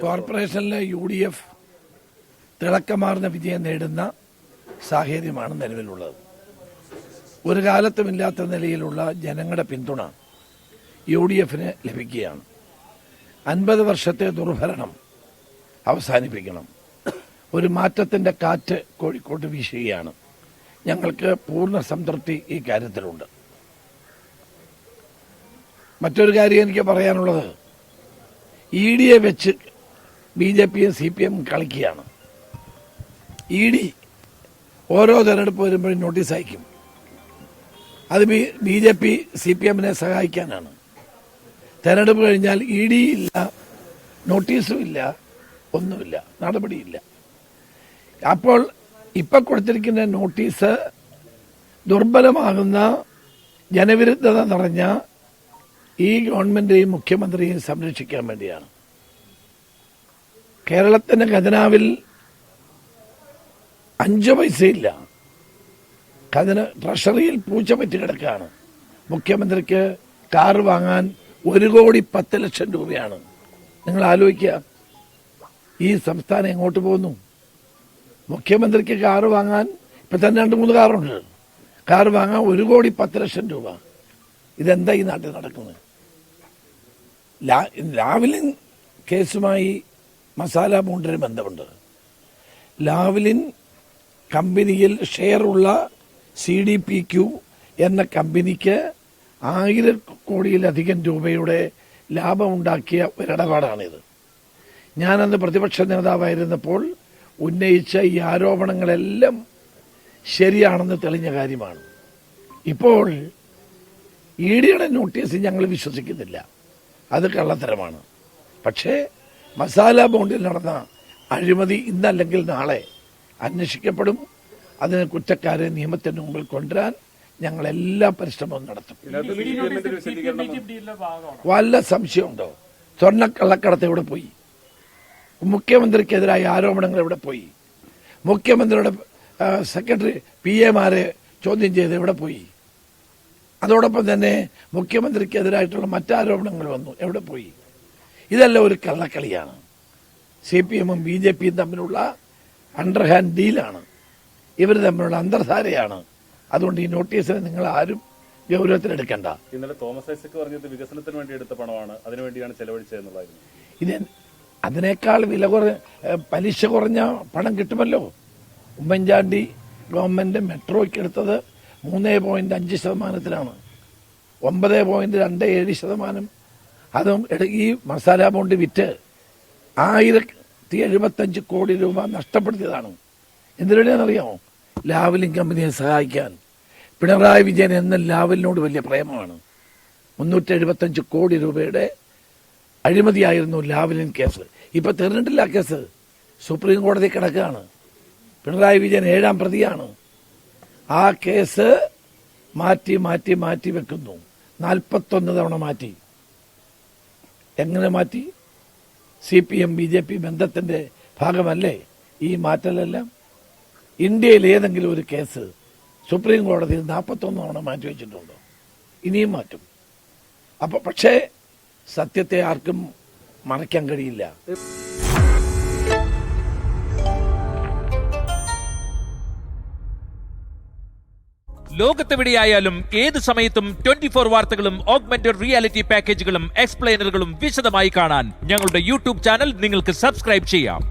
കോർപ്പറേഷനിലെ UDF തിളക്കമാർന്ന വിജയം നേടുന്ന സാഹചര്യമാണ് നിലവിലുള്ളത്. ഒരു കാലത്തുമില്ലാത്ത നിലയിലുള്ള ജനങ്ങളുടെ പിന്തുണ UDFന് ലഭിക്കുകയാണ്. 50 വർഷത്തെ ദുർഭരണം അവസാനിപ്പിക്കണം. ഒരു മാറ്റത്തിന്റെ കാറ്റ് കോഴിക്കോട്ട് വീശുകയാണ്. ഞങ്ങൾക്ക് പൂർണ്ണ സംതൃപ്തി ഈ കാര്യത്തിലുണ്ട്. മറ്റൊരു കാര്യം എനിക്ക് പറയാനുള്ളത്, ED വെച്ച് BJPയും CPM കളിക്കുകയാണ്. ED ഓരോ തെരഞ്ഞെടുപ്പ് വരുമ്പോഴും നോട്ടീസ് അയക്കും. അത് BJP CPMനെ സഹായിക്കാനാണ്. തെരഞ്ഞെടുപ്പ് കഴിഞ്ഞാൽ ED ഇല്ല, നോട്ടീസും ഇല്ല, ഒന്നുമില്ല, നടപടിയില്ല. അപ്പോൾ ഇപ്പം കൊടുത്തിരിക്കുന്ന നോട്ടീസ് ദുർബലമാകുന്ന ജനവിരുദ്ധത നിറഞ്ഞ ഈ ഗവൺമെന്റിനെയും മുഖ്യമന്ത്രിയെയും സംരക്ഷിക്കാൻ വേണ്ടിയാണ്. കേരളത്തിന്റെ ഖജനാവിൽ 5 പൈസയില്ല. ട്രഷറിയിൽ പൂച്ച പറ്റി കിടക്കുകയാണ്. മുഖ്യമന്ത്രിക്ക് കാറ് വാങ്ങാൻ 1,10,00,000 രൂപയാണ്. നിങ്ങൾ ആലോചിക്കുക, ഈ സംസ്ഥാനം എങ്ങോട്ട് പോകുന്നു? മുഖ്യമന്ത്രിക്ക് കാറ് വാങ്ങാൻ ഇപ്പം തന്നെ 2-3 കാറുണ്ട്. കാറ് വാങ്ങാൻ 1,10,00,000 രൂപ. ഇതെന്താ ഈ നാട്ടിൽ നടക്കുന്നത്? ലാവ്ലിൻ കേസുമായി മസാല ബോണ്ടിന് ബന്ധമുണ്ട്. ലാവ്ലിൻ കമ്പനിയിൽ ഷെയറുള്ള CDPQ എന്ന കമ്പനിക്ക് 1000 കോടിയിലധികം രൂപയുടെ ലാഭമുണ്ടാക്കിയ ഒരിടപാടാണിത്. ഞാനന്ന് പ്രതിപക്ഷ നേതാവായിരുന്നപ്പോൾ ഉന്നയിച്ച ഈ ആരോപണങ്ങളെല്ലാം ശരിയാണെന്ന് തെളിഞ്ഞ കാര്യമാണ്. ഇപ്പോൾ EDയുടെ നോട്ടീസ് ഞങ്ങൾ വിശ്വസിക്കുന്നില്ല, അത് കള്ളത്തരമാണ്. പക്ഷേ മസാല ബോണ്ടിൽ നടന്ന അഴിമതി ഇന്നല്ലെങ്കിൽ നാളെ അന്വേഷിക്കപ്പെടും. അതിന് കുറ്റക്കാരെ നിയമത്തിന് മുമ്പിൽ കൊണ്ടുവരാൻ ഞങ്ങൾ എല്ലാ പരിശ്രമവും നടത്തും. വല്ല സംശയമുണ്ടോ? സ്വർണ്ണക്കള്ളക്കടത്ത് എവിടെ പോയി? മുഖ്യമന്ത്രിക്കെതിരായ ആരോപണങ്ങൾ എവിടെ പോയി? മുഖ്യമന്ത്രിയുടെ സെക്രട്ടറി PAമാരെ ചോദ്യം ചെയ്ത് എവിടെ പോയി? അതോടൊപ്പം തന്നെ മുഖ്യമന്ത്രിക്കെതിരായിട്ടുള്ള മറ്റാരോപണങ്ങൾ വന്നു, എവിടെ പോയി? ഇതെല്ലാം ഒരു കള്ളക്കളിയാണ്. CPMും BJPയും തമ്മിലുള്ള അണ്ടർഹാൻഡ് ഡീലാണ്. ഇവർ തമ്മിലുള്ള അന്തർധാരയാണ്. അതുകൊണ്ട് ഈ നോട്ടീസിനെ നിങ്ങൾ ആരും ഗൗരവത്തിലെടുക്കണ്ട. ഇന്നലെ തോമസ് ഐസക് പറഞ്ഞത് വികസനത്തിന് വേണ്ടി എടുത്ത പണമാണ്, അതിനുവേണ്ടിയാണ് ചെലവഴിച്ചതെന്നുള്ളതായിരുന്നു. ഇത് അതിനേക്കാൾ പലിശ കുറഞ്ഞ പണം കിട്ടുമല്ലോ. ഉമ്മൻചാണ്ടി ഗവൺമെന്റ് മെട്രോയ്ക്ക് എടുത്തത് 3.5%, 9.27%. അതും ഈ മസാല ബോണ്ട് വിറ്റ് 1075 കോടി രൂപ നഷ്ടപ്പെടുത്തിയതാണ്. എന്തിനാണെന്നറിയാമോ? ലാവ്ലിൻ കമ്പനിയെ സഹായിക്കാൻ. പിണറായി വിജയൻ എന്ന ലാവലിനോട് വലിയ പ്രേമമാണ്. 375 കോടി രൂപയുടെ അഴിമതിയായിരുന്നു ലാവ്ലിൻ കേസ്. ഇപ്പൊ തീർന്നിട്ടില്ല കേസ്, സുപ്രീം കോടതി കിടക്കുകയാണ്. പിണറായി വിജയൻ 7ാം പ്രതിയാണ്. ആ കേസ് മാറ്റി മാറ്റി മാറ്റി വെക്കുന്നു. 41 തവണ മാറ്റി. എങ്ങനെ മാറ്റി? CPM BJP ബന്ധത്തിന്റെ ഭാഗമല്ലേ ഈ മാറ്റലെല്ലാം? ഇന്ത്യയിൽ ഏതെങ്കിലും ഒരു കേസ് സുപ്രീം കോടതിയിൽ 41 തവണ മാറ്റിവെച്ചിട്ടുണ്ടോ? ഇനിയും മാറ്റും. അപ്പൊ പക്ഷേ സത്യത്തെ ആർക്കും മറയ്ക്കാൻ കഴിയില്ല. ലോകത്തെവിടെയായാലും ഏത് സമയത്തും 24 വാർത്തകളും ഓഗ്മെന്റഡ് റിയാലിറ്റി പാക്കേജുകളും എക്സ്പ്ലെയിനറുകളും വിശദമായി കാണാൻ ഞങ്ങളുടെ YouTube ചാനൽ നിങ്ങൾക്ക് സബ്സ്ക്രൈബ് ചെയ്യാം.